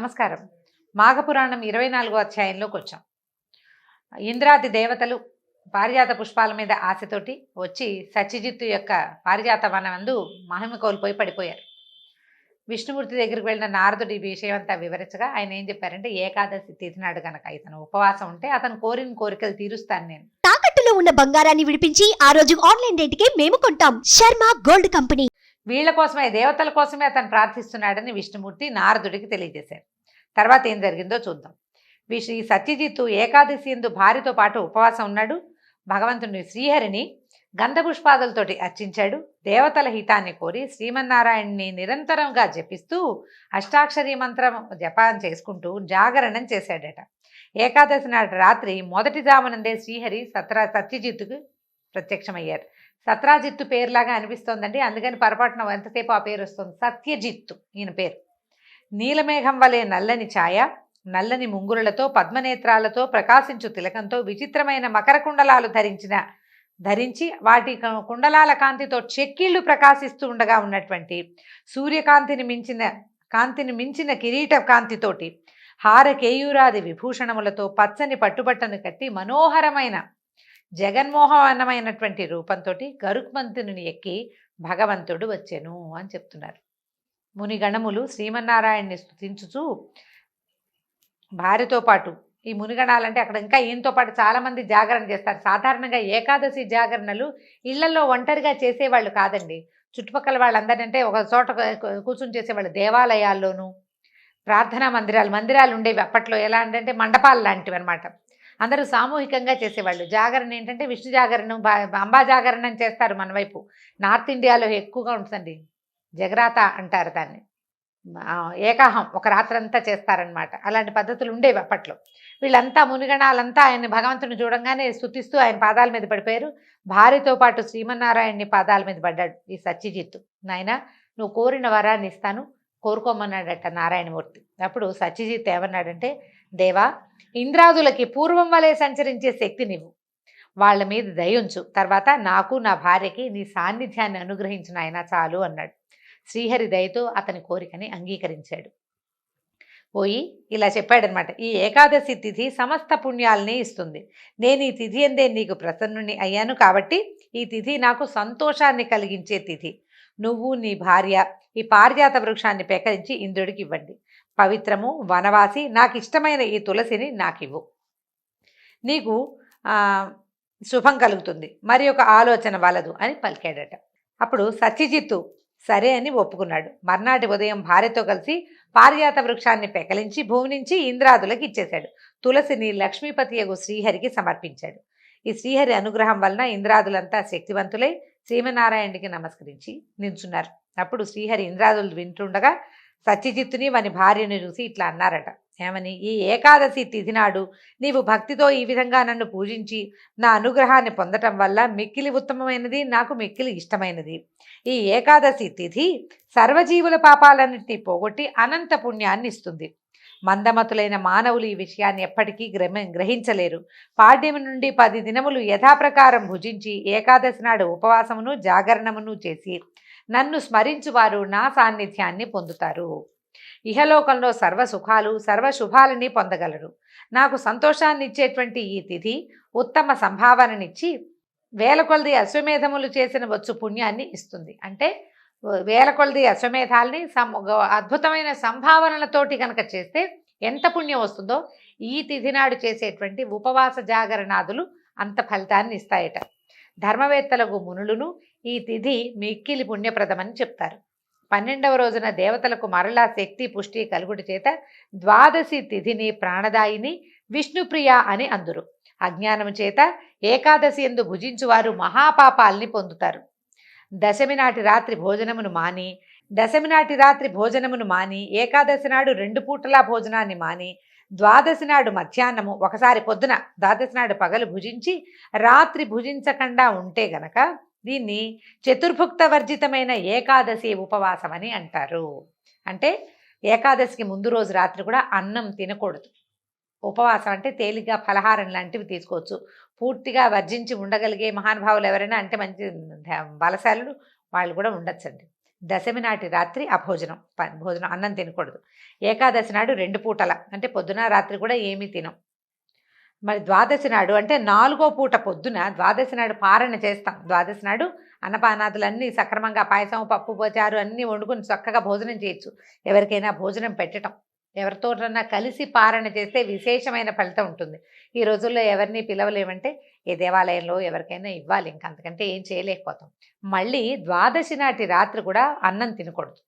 నమస్కారం. మాఘపురాణం 24వ అధ్యాయంలోకి వచ్చాం. ఇంద్రాది దేవతలు పారిజాత పుష్పాల మీద ఆశతోటి వచ్చి సత్యజిత్తు యొక్క పారిజాత వనమందు మహిమ కోల్పోయి పడిపోయారు. విష్ణుమూర్తి దగ్గరికి వెళ్ళిన నారదుడు ఈ విషయం అంతా వివరించగా ఆయన ఏం చెప్పారంటే, ఏకాదశి తిథి నాడు గనక ఇతను ఉపవాసం ఉంటే అతను కోరిన కోరికలు తీరుస్తాను నేను. తాకట్టులో ఉన్న బంగారాన్ని విడిపించి ఆ రోజు ఆన్లైన్ రేటుకే మేము కొంటాం. Sharma gold company. వీళ్ళ కోసమే, దేవతల కోసమే అతను ప్రార్థిస్తున్నాడని విష్ణుమూర్తి నారదుడికి తెలియజేశారు. తర్వాత ఏం జరిగిందో చూద్దాం. ఈ సత్యజిత్తు ఏకాదశి యందు భార్యతో పాటు ఉపవాసం ఉన్నాడు. భగవంతుని శ్రీహరిని గంధపుష్పాదులతోటి అర్చించాడు. దేవతల హితాన్ని కోరి శ్రీమన్నారాయణ్ణి నిరంతరంగా జపిస్తూ అష్టాక్షరీ మంత్రం జపం చేసుకుంటూ జాగరణం చేశాడట. ఏకాదశి నాటి రాత్రి మొదటి జామునందే శ్రీహరి సత్యజిత్తుకు ప్రత్యక్షమయ్యారు. సత్రాజిత్తు పేరులాగా అనిపిస్తోందండి, అందుకని పొరపాటున ఎంతసేపు ఆ పేరు వస్తుంది. సత్యజిత్తు ఈయన పేరు. నీలమేఘం వలె నల్లని ఛాయ, నల్లని ముంగురులతో పద్మనేత్రాలతో ప్రకాశించు తిలకంతో విచిత్రమైన మకర కుండలాలు ధరించి వాటి కుండలాల కాంతితో చెక్కిళ్ళు ప్రకాశిస్తూ ఉండగా ఉన్నటువంటి సూర్యకాంతిని మించిన కిరీట కాంతితోటి హారకేయూరాది విభూషణములతో పచ్చని పట్టుబట్టను కట్టి మనోహరమైన జగన్మోహనమైనటువంటి రూపంతో గరుక్మంతుని ఎక్కి భగవంతుడు వచ్చెను అని చెప్తున్నారు. మునిగణములు శ్రీమన్నారాయణ్ణి స్తుతించుచూ భార్యతో పాటు, ఈ మునిగణాలంటే అక్కడ ఇంకా ఈయనతో పాటు చాలామంది జాగరణ చేస్తారు. సాధారణంగా ఏకాదశి జాగరణలు ఇళ్లలో ఒంటరిగా చేసేవాళ్ళు కాదండి. చుట్టుపక్కల వాళ్ళందరంటే ఒక చోట కూర్చుని చేసేవాళ్ళు. దేవాలయాల్లోనూ ప్రార్థనా మందిరాలు ఉండేవి అప్పట్లో. ఎలా అంటే మండపాలు లాంటివి అనమాట. అందరూ సామూహికంగా చేసేవాళ్ళు. జాగరణ ఏంటంటే విష్ణు జాగరణం, అంబా జాగరణం చేస్తారు మన వైపు. నార్త్ ఇండియాలో ఎక్కువగా ఉంటుందండి. జగరాత అంటారు దాన్ని. ఏకాహం ఒక రాత్రంతా చేస్తారనమాట. అలాంటి పద్ధతులు ఉండేవి అప్పట్లో. వీళ్ళంతా మునిగణాలంతా ఆయన భగవంతుని చూడంగానే స్తుతిస్తూ ఆయన పాదాల మీద పడిపోయారు. భార్యతో పాటు శ్రీమన్నారాయణ్ణి పాదాల మీద పడ్డాడు ఈ సత్యజిత్తు. నాయన, నువ్వు కోరిన వరాన్ని ఇస్తాను, కోరుకోమన్నాడట నారాయణమూర్తి. అప్పుడు సత్యజిత్ ఏమన్నాడంటే, దేవా, ఇంద్రాదులకి పూర్వం వలె సంచరించే శక్తి నీవు, వాళ్ళ మీద దయుంచు, తర్వాత నాకు నా భార్యకి నీ సాన్నిధ్యాన్ని అనుగ్రహించిన ఆయన చాలు అన్నాడు. శ్రీహరి దయతో అతని కోరికని అంగీకరించాడు. పోయి ఇలా చెప్పాడనమాట, ఈ ఏకాదశి తిథి సమస్త పుణ్యాలని ఇస్తుంది. నేను ఈ తిథి అందే నీకు ప్రసన్నుని అయ్యాను కాబట్టి ఈ తిథి నాకు సంతోషాన్ని కలిగించే తిథి. నువ్వు నీ భార్య ఈ పారిజాత వృక్షాన్ని పెకరించి ఇంద్రుడికి ఇవ్వండి. పవిత్రము, వనవాసి, నాకు ఇష్టమైన ఈ తులసిని నాకివ్వు. నీకు శుభం కలుగుతుంది, మరి ఒక ఆలోచన వలదు అని పలికాడట. అప్పుడు సత్యజిత్తు సరే అని ఒప్పుకున్నాడు. మర్నాటి ఉదయం భార్యతో కలిసి పారిజాత వృక్షాన్ని పెకలించి భూమి నుంచి ఇంద్రాదులకు ఇచ్చేశాడు. తులసిని లక్ష్మీపతియగు శ్రీహరికి సమర్పించాడు. ఈ శ్రీహరి అనుగ్రహం వలన ఇంద్రాదులంతా శక్తివంతులై శ్రీమన్నారాయణుడికి నమస్కరించి నిల్చున్నారు. అప్పుడు శ్రీహరి ఇంద్రాదులు వింటుండగా సత్యజిత్తుని వాని భార్యను చూసి ఇట్లా అన్నారట. ఏమని? ఈ ఏకాదశి తిథి నాడు నీవు భక్తితో ఈ విధంగా నన్ను పూజించి నా అనుగ్రహాన్ని పొందటం వల్ల మిక్కిలి ఉత్తమమైనది, నాకు మిక్కిలి ఇష్టమైనది. ఈ ఏకాదశి తిథి సర్వజీవుల పాపాలన్నింటినీ పోగొట్టి అనంత పుణ్యాన్ని ఇస్తుంది. మందమతులైన మానవులు ఈ విషయాన్ని ఎప్పటికీ గ్రహించలేరు. పాడ్యమి నుండి 10 దినములు యథాప్రకారం భుజించి ఏకాదశి నాడు ఉపవాసమును జాగరణమును చేసి నన్ను స్మరించువారు నా సాన్నిధ్యాన్ని పొందుతారు. ఇహలోకంలో సర్వసుఖాలు సర్వశుభాలని పొందగలరు. నాకు సంతోషాన్ని ఇచ్చేటువంటి ఈ తిథి ఉత్తమ సంభావననిచ్చి వేల కొలది అశ్వమేధములు చేసిన వచ్చు పుణ్యాన్ని ఇస్తుంది. అంటే వేల కొలది అశ్వమేధాలని అద్భుతమైన సంభావనలతోటి కనుక చేస్తే ఎంత పుణ్యం వస్తుందో ఈ తిథి నాడు చేసేటువంటి ఉపవాస జాగరణాదులు అంత ఫలితాన్ని ఇస్తాయట. ధర్మవేత్తలకు మునులను ఈ తిథి మిక్కిలి పుణ్యప్రదమని చెప్తారు. 12వ రోజున దేవతలకు మరలా శక్తి పుష్టి కలుగుట చేత ద్వాదశి తిథిని ప్రాణదాయిని విష్ణుప్రియ అని అందురు. అజ్ఞానము చేత ఏకాదశి యందు భుజించువారు మహాపాపాల్ని పొందుతారు. దశమి నాటి రాత్రి భోజనమును మాని ఏకాదశి నాడు 2 పూటలా భోజనాన్ని మాని ద్వాదశి నాడు మధ్యాహ్నము ఒకసారి, పొద్దున ద్వాదశి నాడు పగలు భుజించి రాత్రి భుజించకుండా ఉంటే గనక దీన్ని చతుర్భుక్త వర్జితమైన ఏకాదశి ఉపవాసం అని అంటారు. అంటే ఏకాదశికి ముందు రోజు రాత్రి కూడా అన్నం తినకూడదు. ఉపవాసం అంటే తేలిగ్గా ఫలహారం లాంటివి తీసుకోవచ్చు. పూర్తిగా వర్జించి ఉండగలిగే మహానుభావులు ఎవరైనా అంటే మంచి బలశాలుడు వాళ్ళు కూడా ఉండొచ్చండి. దశమి నాటి రాత్రి అభోజనం, భోజనం అన్నం తినకూడదు. ఏకాదశి నాడు 2 పూటల, అంటే పొద్దున రాత్రి కూడా ఏమీ తినం. మరి ద్వాదశి నాడు అంటే 4వ పూట పొద్దున ద్వాదశి నాడు పారణ చేస్తాం. ద్వాదశి నాడు అన్నపానాదులన్నీ సక్రమంగా, పాయసం, పప్పు, చారు అన్నీ వండుకొని చక్కగా భోజనం చేయొచ్చు. ఎవరికైనా భోజనం పెట్టడం, ఎవరితోటన్నా కలిసి పారణ చేస్తే విశేషమైన ఫలితం ఉంటుంది. ఈ రోజుల్లో ఎవరిని పిలవలేమంటే ఏ దేవాలయంలో ఎవరికైనా ఇవ్వాలి, ఇంక అంతకంటే ఏం చేయలేకపోతాం. మళ్ళీ ద్వాదశి నాటి రాత్రి కూడా అన్నం తినకూడదు.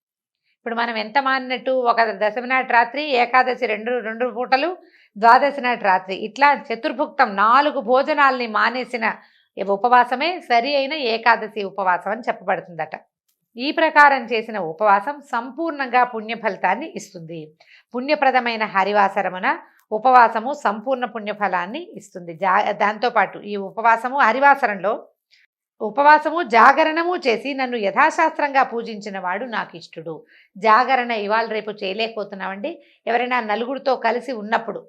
ఇప్పుడు మనం ఎంత మానినట్టు, ఒక దశమి నాటి రాత్రి, ఏకాదశి రెండు పూటలు, ద్వాదశి నాటి రాత్రి, ఇట్లా చతుర్భుక్తం 4 భోజనాల్ని మానేసిన ఉపవాసమే సరి అయిన ఏకాదశి ఉపవాసం అని చెప్పబడుతుందట. ఈ ప్రకారం చేసిన ఉపవాసం సంపూర్ణంగా పుణ్య ఫలితాన్ని ఇస్తుంది. పుణ్యప్రదమైన హరివాసరమున ఉపవాసము సంపూర్ణ పుణ్యఫలాన్ని ఇస్తుంది. దాంతోపాటు ఈ ఉపవాసము, హరివాసరంలో ఉపవాసము జాగరణము చేసి నన్ను యథాశాస్త్రంగా పూజించిన వాడు నాకు ఇష్టడు. జాగరణ ఇవాళ రేపు చేయలేకపోతున్నామండి. ఎవరైనా నలుగురితో కలిసి ఉన్నప్పుడు,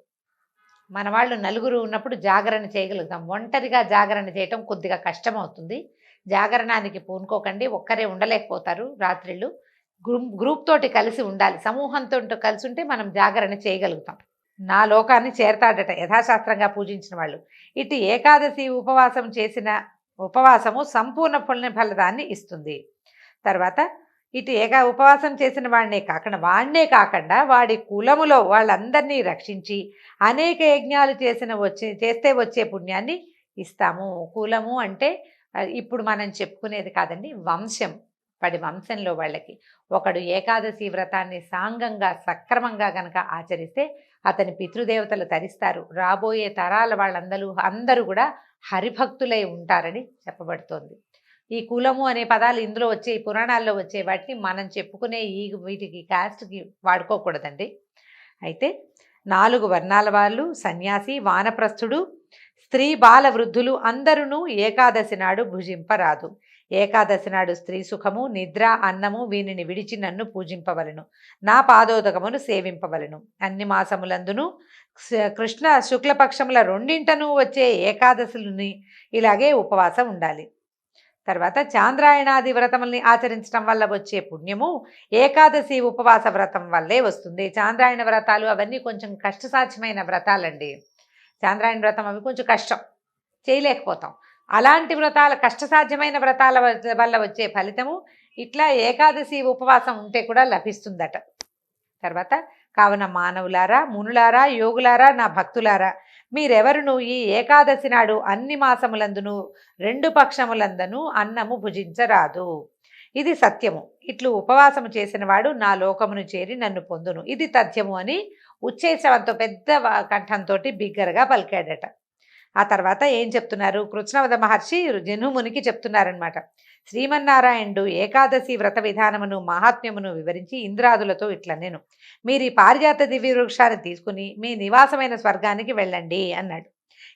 మన వాళ్ళు నలుగురు ఉన్నప్పుడు జాగరణ చేయగలుగుతాం. ఒంటరిగా జాగరణ చేయటం కొద్దిగా కష్టమవుతుంది. జాగరణానికి పూనుకోకండి, ఒక్కరే ఉండలేకపోతారు రాత్రిళ్ళు. గ్రూప్ తోటి కలిసి ఉండాలి, సమూహంతో కలిసి ఉంటే మనం జాగరణ చేయగలుగుతాం. నా లోకాన్ని చేరతాడట యథాశాస్త్రంగా పూజించిన వాళ్ళు. ఇటు ఏకాదశి ఉపవాసం చేసిన ఉపవాసము సంపూర్ణ పుణ్య ఫలదాన్ని ఇస్తుంది. తర్వాత ఇటు ఉపవాసం చేసిన వాడినే కాకుండా వాడి కులములో వాళ్ళందరినీ రక్షించి అనేక యజ్ఞాలు చేస్తే వచ్చే పుణ్యాన్ని ఇస్తాము. కులము అంటే ఇప్పుడు మనం చెప్పుకునేది కాదండి, వంశం. వాడి వంశంలో వాళ్ళకి ఒకడు ఏకాదశి వ్రతాన్ని సాంగంగా సక్రమంగా గనక ఆచరిస్తే అతని పితృదేవతలు తరిస్తారు. రాబోయే తరాల అందరూ కూడా హరిభక్తులై ఉంటారని చెప్పబడుతోంది. ఈ కులము అనే పదాలు ఇందులో వచ్చే, పురాణాల్లో వచ్చే వాటిని మనం చెప్పుకునే వీటికి కాస్ట్కి వాడుకోకూడదండి. అయితే 4 వర్ణాల వాళ్ళు, సన్యాసి, వానప్రస్థుడు, స్త్రీ, బాల, వృద్ధులు అందరూ ఏకాదశి నాడు భుజింపరాదు. ఏకాదశి నాడు స్త్రీ సుఖము, నిద్ర, అన్నము వీనిని విడిచి నన్ను పూజింపవలను. నా పాదోదకమును సేవింపవలను. అన్ని మాసములందును కృష్ణ శుక్లపక్షముల 2 వచ్చే ఏకాదశులని ఇలాగే ఉపవాసం ఉండాలి. తర్వాత చాంద్రాయణాది వ్రతముల్ని ఆచరించడం వల్ల వచ్చే పుణ్యము ఏకాదశి ఉపవాస వ్రతం వల్లే వస్తుంది. చాంద్రాయణ వ్రతాలు అవన్నీ కొంచెం కష్టసాధ్యమైన వ్రతాలండి. చాంద్రాయణ వ్రతం అవి కొంచెం కష్టం, చేయలేకపోతాం. అలాంటి వ్రతాల, కష్టసాధ్యమైన వ్రతాల వల్ల వచ్చే ఫలితము ఇట్లా ఏకాదశి ఉపవాసం ఉంటే కూడా లభిస్తుందట. తర్వాత కావున మానవులారా, మునులారా, యోగులారా, నా భక్తులారా, మీరెవరును ఈ ఏకాదశి నాడు అన్ని మాసములందును 2 పక్షములందును అన్నము భుజించరాదు. ఇది సత్యము. ఇట్లు ఉపవాసము చేసిన వాడు నా లోకమును చేరి నన్ను పొందును. ఇది తథ్యము అని ఉచ్చేసవంతో పెద్ద కంఠంతో బిగ్గరగా పలికాడట. ఆ తర్వాత ఏం చెప్తున్నారు? కృష్ణవద మహర్షి జనుమునికి చెప్తున్నారనమాట. శ్రీమన్నారాయణుడు ఏకాదశి వ్రత విధానమును మహాత్మ్యమును వివరించి ఇంద్రాదులతో ఇట్లా, నేను మీరు ఈ పారిజాత దివ్య వృక్షాన్ని తీసుకుని మీ నివాసమైన స్వర్గానికి వెళ్ళండి అన్నాడు.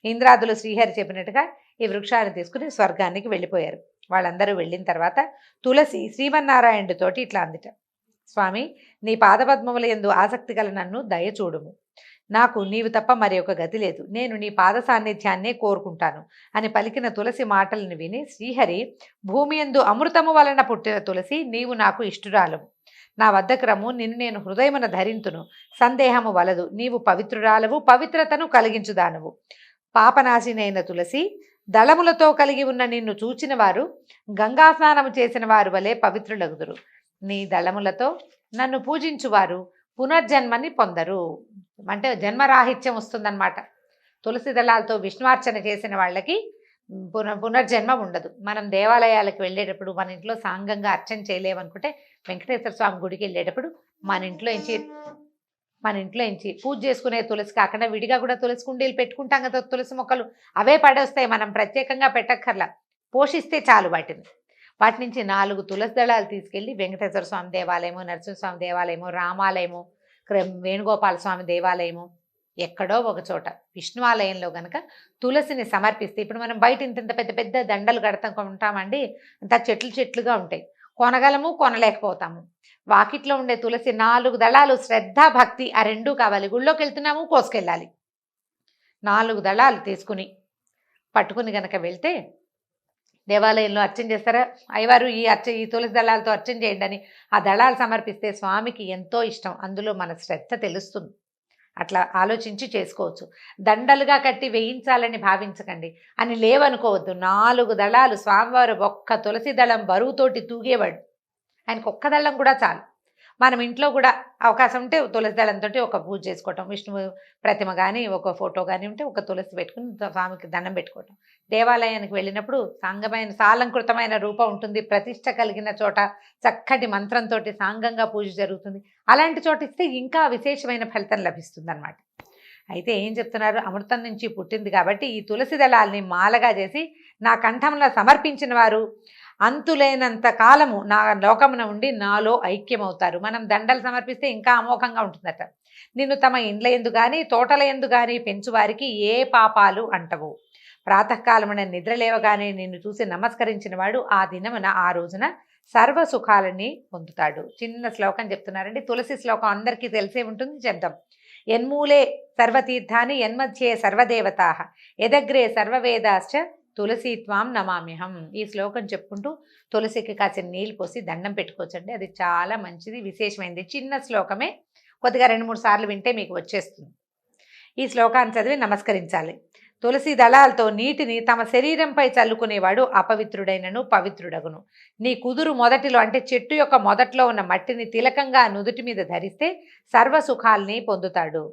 ఇంద్రాదులు శ్రీహరి చెప్పినట్టుగా ఈ వృక్షాన్ని తీసుకుని స్వర్గానికి వెళ్ళిపోయారు. వాళ్ళందరూ వెళ్ళిన తర్వాత తులసి శ్రీమన్నారాయణుడితోటి ఇట్లా అందిట, స్వామి, నీ పాదపద్మముల యందు ఆసక్తి గల నన్ను దయచూడుము. నాకు నీవు తప్ప మరి ఒక గతి లేదు. నేను నీ పాద సాన్నిధ్యాన్నే కోరుకుంటాను అని పలికిన తులసి మాటలను విని శ్రీహరి, భూమి యందు అమృతము వలన పుట్టిన తులసి, నీవు నాకు ఇష్టురాలవు. నా వద్దకు రమ్ము, నిన్ను నేను హృదయమున ధరింతును. సందేహము వలదు. నీవు పవిత్రురాలవు, పవిత్రతను కలిగించుదానవు. పాపనాశినైన తులసి, దళములతో కలిగి ఉన్న నిన్ను చూచిన వారు గంగా స్నానము చేసిన వారు వలె పవిత్రులగుదురు. నీ దళములతో నన్ను పూజించువారు పునర్జన్మని పొందరు. అంటే జన్మరాహిత్యం వస్తుందన్నమాట. తులసి దళాలతో విష్ణువార్చన చేసిన వాళ్ళకి పునర్జన్మ ఉండదు. మనం దేవాలయాలకు వెళ్ళేటప్పుడు మన ఇంట్లో సాంగంగా అర్చన చేయలేమనుకుంటే వెంకటేశ్వర స్వామి గుడికి వెళ్ళేటప్పుడు మన ఇంట్లో ఎంచి పూజ చేసుకునే తులసి కాకుండా విడిగా కూడా తులసి కుండీలు పెట్టుకుంటాం కదా, తులసి మొక్కలు అవే పడేస్తాయి. మనం ప్రత్యేకంగా పెట్టక్కర్లా, పోషిస్తే చాలు. వాటి నుంచి 4 తులసి దళాలు తీసుకెళ్ళి వెంకటేశ్వర స్వామి దేవాలయము, నరసింహస్వామి దేవాలయము, రామాలయము, వేణుగోపాల స్వామి దేవాలయము, ఎక్కడో ఒక చోట విష్ణువాలయంలో గనక తులసిని సమర్పిస్తే, ఇప్పుడు మనం బయట ఇంత పెద్ద పెద్ద దండలు ఉంటామండి, అంత చెట్లుగా ఉంటాయి, కొనగలము, కొనలేకపోతాము. వాకిట్లో ఉండే తులసి 4 దళాలు, శ్రద్ధ భక్తి ఆ 2 కావాలి. గుళ్ళోకి వెళ్తున్నాము, కోసుకెళ్ళాలి. 4 దళాలు తీసుకుని పట్టుకుని గనక వెళ్తే దేవాలయంలో అర్చన చేస్తారా, అయ్యవారు ఈ తులసి దళాలతో అర్చన చేయండి అని ఆ దళాలు సమర్పిస్తే స్వామికి ఎంతో ఇష్టం. అందులో మన శ్రద్ధ తెలుస్తుంది. అట్లా ఆలోచించి చేసుకోవచ్చు. దండలుగా కట్టి వేయించాలని భావించకండి అని లేవనుకోవద్దు. 4 దళాలు స్వామివారు ఒక్క తులసి దళం బరువుతోటి తూగేవాడు. ఆయనకు ఒక్క దళం కూడా చాలు. మనం ఇంట్లో కూడా అవకాశం ఉంటే తులసి దళంతో ఒక పూజ చేసుకోవటం, విష్ణువు ప్రతిమ కానీ ఒక ఫోటో కానీ ఉంటే ఒక తులసి పెట్టుకుని స్వామికి దండం పెట్టుకోవటం. దేవాలయానికి వెళ్ళినప్పుడు సాలంకృతమైన రూపం ఉంటుంది. ప్రతిష్ట కలిగిన చోట చక్కటి మంత్రంతో సాంగంగా పూజ జరుగుతుంది. అలాంటి చోట ఇస్తే ఇంకా విశేషమైన ఫలితం లభిస్తుంది అన్నమాట. అయితే ఏం చెప్తున్నారు, అమృతం నుంచి పుట్టింది కాబట్టి ఈ తులసి దళాల్ని మాలగా చేసి నా కంఠంలో సమర్పించిన వారు అంతులేనంత కాలము నా లోకమున ఉండి నాలో ఐక్యమవుతారు. మనం దండలు సమర్పిస్తే ఇంకా అమోఘంగా ఉంటుందట. నిన్ను తమ ఇండ్ల ఎందు కానీ తోటల ఎందు కానీ పెంచువారికి ఏ పాపాలు అంటవు. ప్రాతకాలమున నిద్రలేవగానే నిన్ను చూసి నమస్కరించిన వాడు ఆ దినమున ఆ రోజున సర్వ సుఖాలని పొందుతాడు. చిన్న శ్లోకం చెప్తున్నారండి. తులసి శ్లోకం అందరికీ తెలిసే ఉంటుంది, చెప్దాం. యన్మూలే సర్వతీర్థాని యన్మధ్యే సర్వదేవతా యదగ్రే సర్వవేదాశ్చ తులసీత్వాం నమామ్యహం. ఈ శ్లోకం చెప్పుకుంటూ తులసికి కాసిన నీళ్ళు పోసి దండం పెట్టుకోవచ్చండి. అది చాలా మంచిది, విశేషమైనది. చిన్న శ్లోకమే, కొద్దిగా 2-3 సార్లు వింటే మీకు వచ్చేస్తుంది. ఈ శ్లోకాన్ని చదివి నమస్కరించాలి. తులసి దళాలతో నీటిని తమ శరీరంపై చల్లుకునేవాడు అపవిత్రుడైనను పవిత్రుడగును. నీ కుదురు మొదటిలో అంటే చెట్టు యొక్క మొదట్లో ఉన్న మట్టిని తిలకంగా నుదుటి మీద ధరిస్తే సర్వ సుఖాల్ని పొందుతాడు.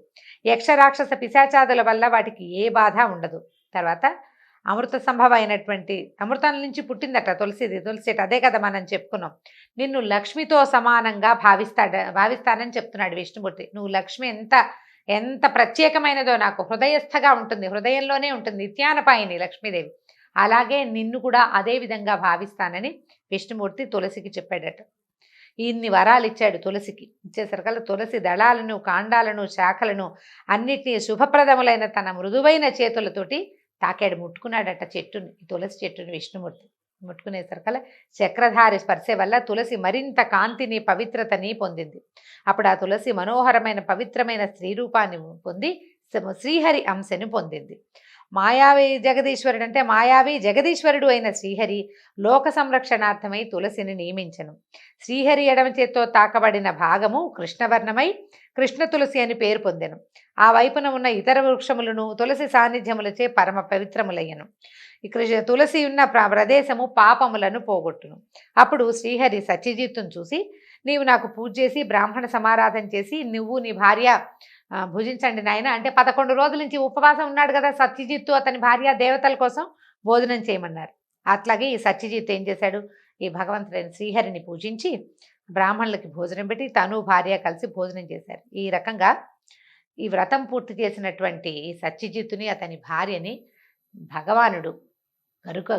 యక్షరాక్షస పిశాచాదుల వల్ల వాటికి ఏ బాధ ఉండదు. తర్వాత అమృత సంభవ అయినటువంటి అమృతం నుంచి పుట్టిందట తులసి అదే కదా మనం చెప్పుకున్నాం. నిన్ను లక్ష్మితో సమానంగా భావిస్తానని చెప్తున్నాడు విష్ణుమూర్తి. నువ్వు లక్ష్మి ఎంత ప్రత్యేకమైనదో నాకు హృదయస్థగా ఉంటుంది, హృదయంలోనే ఉంటుంది, నిత్యానపాయిని లక్ష్మీదేవి. అలాగే నిన్ను కూడా అదే విధంగా భావిస్తానని విష్ణుమూర్తి తులసికి చెప్పాడట. ఇన్ని వరాలు ఇచ్చాడు తులసికి. ఇచ్చేసరికల్లా తులసి దళాలను, కాండాలను, శాఖలను అన్నిటినీ శుభప్రదములైన తన మృదువైన చేతులతోటి తాకాడు, ముట్టుకున్నాడట చెట్టుని, తులసి చెట్టుని విష్ణుమూర్తి. ముట్టుకునేసరికల్లా చక్రధారి స్పర్శ వల్ల తులసి మరింత కాంతిని, పవిత్రతని పొందింది. అప్పుడు ఆ తులసి మనోహరమైన పవిత్రమైన స్త్రీ రూపాన్ని పొంది శ్రీహరి అంశని పొందింది. మాయావి జగదీశ్వరుడు అంటే మాయావి జగదీశ్వరుడు అయిన శ్రీహరి లోక సంరక్షణార్థమై తులసిని నియమించను. శ్రీహరి ఎడమ చేత్తో తాకబడిన భాగము కృష్ణవర్ణమై కృష్ణ తులసి అని పేరు పొందెను. ఆ వైపున ఉన్న ఇతర వృక్షములను తులసి సాన్నిధ్యములచే పరమ పవిత్రములయ్యను. తులసి ఉన్న ప్రదేశము పాపములను పోగొట్టును. అప్పుడు శ్రీహరి సత్యజిత్తును చూసి, నీవు నాకు పూజ చేసి బ్రాహ్మణ సమారాధన చేసి నువ్వు నీ భార్య భుజించండి నాయన అంటే 11 రోజుల నుంచి ఉపవాసం ఉన్నాడు కదా సత్యజిత్తు, అతని భార్య దేవతల కోసం భోజనం చేయమన్నారు. అట్లాగే ఈ సత్యజిత్తు ఏం చేశాడు, ఈ భగవంతుడైన శ్రీహరిని పూజించి బ్రాహ్మణులకి భోజనం పెట్టి తను భార్య కలిసి భోజనం చేశారు. ఈ రకంగా ఈ వ్రతం పూర్తి చేసినటువంటి ఈ సత్యజిత్తుని అతని భార్యని భగవానుడు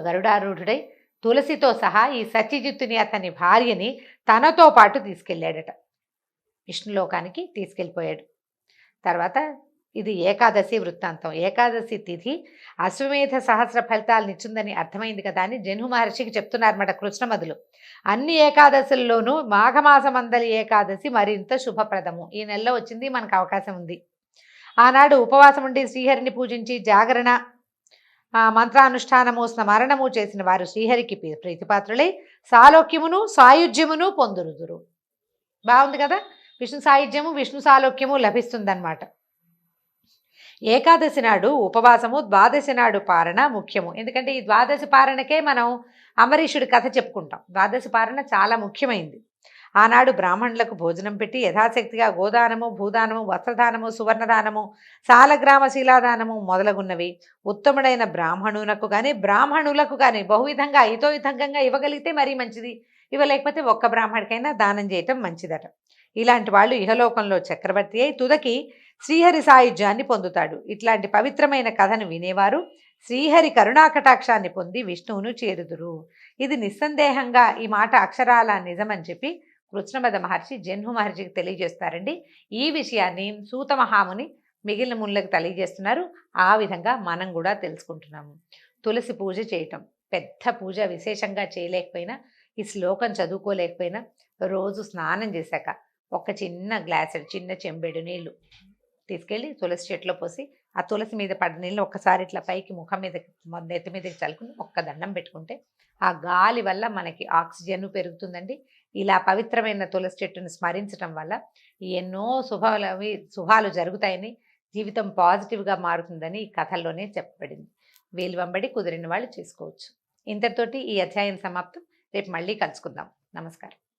గరుడారూఢుడై తులసితో సహా ఈ సత్యజిత్తుని అతని భార్యని తనతో పాటు తీసుకెళ్ళాడట, విష్ణులోకానికి తీసుకెళ్ళిపోయాడు. తర్వాత ఇది ఏకాదశి వృత్తాంతం. ఏకాదశి తిథి అశ్వమేధ సహస్ర ఫలితాలను ఇచ్చిందని అర్థమైంది కదా అని జన్హు మహర్షికి చెప్తున్నారన్నమాట కృష్ణమధులు. అన్ని ఏకాదశుల్లోనూ మాఘమాసమందలి ఏకాదశి మరింత శుభప్రదము. ఈ నెలలో వచ్చింది, మనకు అవకాశం ఉంది. ఆనాడు ఉపవాసం ఉండి శ్రీహరిని పూజించి జాగరణ మంత్రానుష్ఠానము స్మరణము చేసిన వారు శ్రీహరికి ప్రీతిపాత్రులై సాలోక్యమును సాయుధ్యమును పొందురుదురు. బాగుంది కదా, విష్ణు సాయుధ్యము విష్ణు సాలోక్యము లభిస్తుందన్నమాట. ఏకాదశి నాడు ఉపవాసము, ద్వాదశి నాడు పారణ ముఖ్యము. ఎందుకంటే ఈ ద్వాదశి పారణకే మనం అమరీషుడి కథ చెప్పుకుంటాం. ద్వాదశి పారణ చాలా ముఖ్యమైంది. ఆనాడు బ్రాహ్మణులకు భోజనం పెట్టి యథాశక్తిగా గోదానము, భూదానము, వస్త్రదానము, సువర్ణదానము, సాలగ్రామ శీలాదానము మొదలగున్నవి ఉత్తముడైన బ్రాహ్మణులకు కానీ బహువిధంగా హితోహితంగా ఇవ్వగలిగితే మరీ మంచిది. ఇవ్వలేకపోతే ఒక్క బ్రాహ్మడికైనా దానం చేయటం మంచిదట. ఇలాంటి వాళ్ళు ఇహలోకంలో చక్రవర్తి అయి తుదకి శ్రీహరి సాయుధ్యాన్ని పొందుతాడు. ఇట్లాంటి పవిత్రమైన కథను వినేవారు శ్రీహరి కరుణాకటాక్షాన్ని పొంది విష్ణువును చేరుదురు. ఇది నిస్సందేహంగా ఈ మాట అక్షరాల నిజమని చెప్పి కృష్ణమద మహర్షి జన్హు మహర్షికి తెలియజేస్తారండి. ఈ విషయాన్ని సూత మహాముని మిగిలిన మునులకు తెలియజేస్తున్నారు. ఆ విధంగా మనం కూడా తెలుసుకుంటున్నాము. తులసి పూజ చేయటం పెద్ద పూజ విశేషంగా చేయలేకపోయినా, ఈ శ్లోకం చదువుకోలేకపోయినా రోజు స్నానం చేశాక ఒక చిన్న చెంబెడు నీళ్లు తీసుకెళ్ళి తులసి చెట్టులో పోసి ఆ తులసి మీద పడ్డ నీళ్ళు ఒక్కసారి ఇట్లా పైకి ముఖం మీద నెత్తి మీదకి చల్లుకుని ఒక్క దండం పెట్టుకుంటే ఆ గాలి వల్ల మనకి ఆక్సిజన్ పెరుగుతుందండి. ఇలా పవిత్రమైన తులసి చెట్టును స్మరించడం వల్ల ఎన్నో శుభాలు జరుగుతాయని, జీవితం పాజిటివ్గా మారుతుందని ఈ కథల్లోనే చెప్పబడింది. వేలు వెంబడి కుదిరిన వాళ్ళు చేసుకోవచ్చు. ఇంతటితోటి ఈ అధ్యాయం సమాప్తం. రేపు మళ్ళీ కలుసుకుందాం. నమస్కారం.